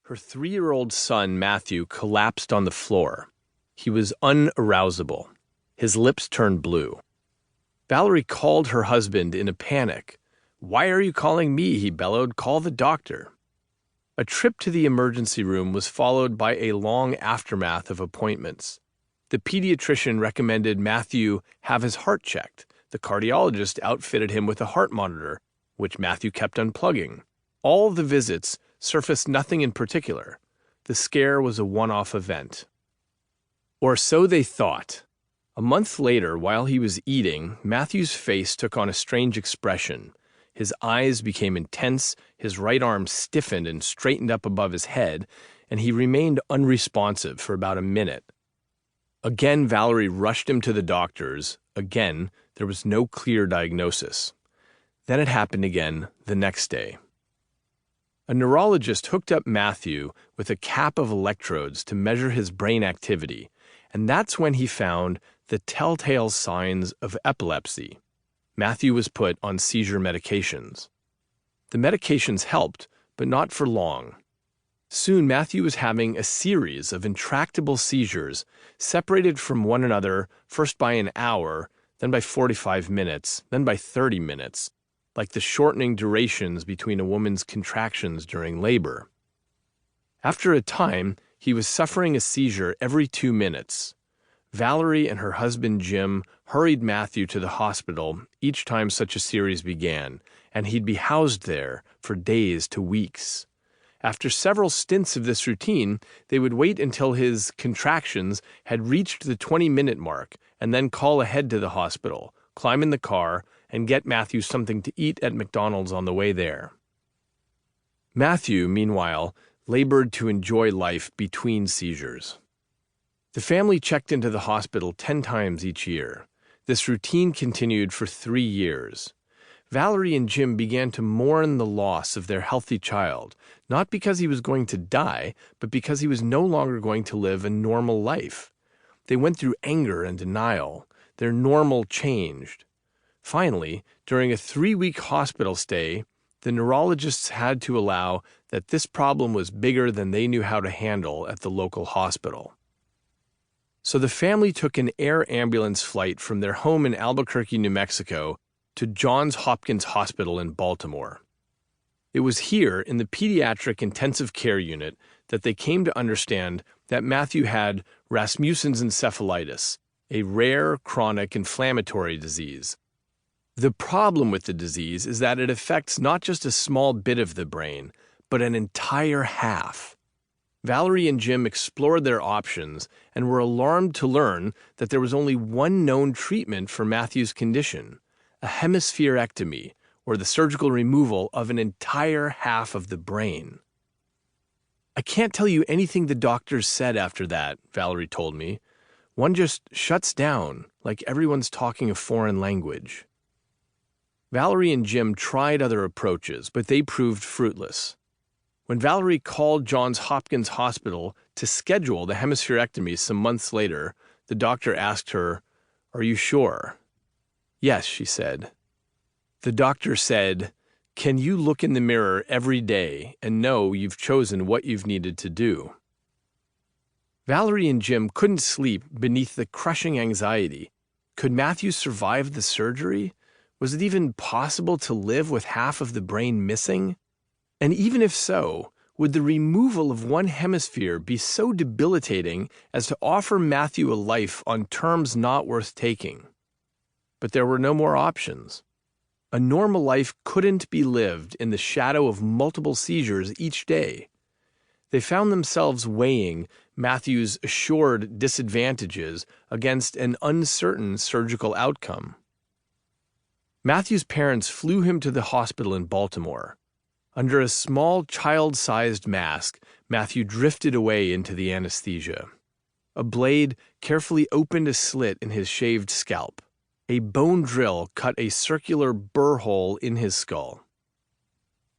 Her 3-year-old son, Matthew, collapsed on the floor. He was unarousable. His lips turned blue. Valerie called her husband in a panic. "Why are you calling me?" he bellowed. "Call the doctor." A trip to the emergency room was followed by a long aftermath of appointments. The pediatrician recommended Matthew have his heart checked. The cardiologist outfitted him with a heart monitor, which Matthew kept unplugging. All the visits surfaced nothing in particular. The scare was a one-off event. Or so they thought. A month later, while he was eating, Matthew's face took on a strange expression. His eyes became intense, his right arm stiffened and straightened up above his head, and he remained unresponsive for about a minute. Again, Valerie rushed him to the doctors. Again, there was no clear diagnosis. Then it happened again the next day. A neurologist hooked up Matthew with a cap of electrodes to measure his brain activity, and that's when he found the telltale signs of epilepsy. Matthew was put on seizure medications. The medications helped, but not for long. Soon, Matthew was having a series of intractable seizures, separated from one another first by an hour, then by 45 minutes, then by 30 minutes, like the shortening durations between a woman's contractions during labor. After a time, he was suffering a seizure every 2 minutes. Valerie and her husband Jim hurried Matthew to the hospital each time such a series began, and he'd be housed there for days to weeks. After several stints of this routine, they would wait until his contractions had reached the 20-minute mark and then call ahead to the hospital, climb in the car, and get Matthew something to eat at McDonald's on the way there. Matthew, meanwhile, labored to enjoy life between seizures. The family checked into the hospital 10 times each year. This routine continued for 3 years. Valerie and Jim began to mourn the loss of their healthy child, not because he was going to die, but because he was no longer going to live a normal life. They went through anger and denial. Their normal changed. Finally, during a 3-week hospital stay, the neurologists had to allow that this problem was bigger than they knew how to handle at the local hospital. So the family took an air ambulance flight from their home in Albuquerque, New Mexico, to Johns Hopkins Hospital in Baltimore. It was here, in the pediatric intensive care unit, that they came to understand that Matthew had Rasmussen's encephalitis, a rare chronic inflammatory disease. The problem with the disease is that it affects not just a small bit of the brain, but an entire half. Valerie and Jim explored their options and were alarmed to learn that there was only one known treatment for Matthew's condition: a hemispherectomy, or the surgical removal of an entire half of the brain. "I can't tell you anything the doctors said after that," Valerie told me. "One just shuts down, like everyone's talking a foreign language." Valerie and Jim tried other approaches, but they proved fruitless. When Valerie called Johns Hopkins Hospital to schedule the hemispherectomy some months later, the doctor asked her, "Are you sure?" "Yes," she said. The doctor said, "Can you look in the mirror every day and know you've chosen what you've needed to do?" Valerie and Jim couldn't sleep beneath the crushing anxiety. Could Matthew survive the surgery? Was it even possible to live with half of the brain missing? And even if so, would the removal of one hemisphere be so debilitating as to offer Matthew a life on terms not worth taking? But there were no more options. A normal life couldn't be lived in the shadow of multiple seizures each day. They found themselves weighing Matthew's assured disadvantages against an uncertain surgical outcome. Matthew's parents flew him to the hospital in Baltimore. Under a small child-sized mask, Matthew drifted away into the anesthesia. A blade carefully opened a slit in his shaved scalp. A bone drill cut a circular burr hole in his skull.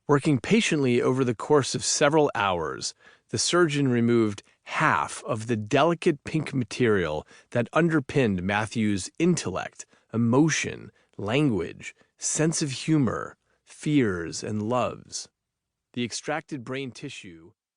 Working patiently over the course of several hours, the surgeon removed half of the delicate pink material that underpinned Matthew's intellect, emotion, language, sense of humor, fears, and loves. The extracted brain tissue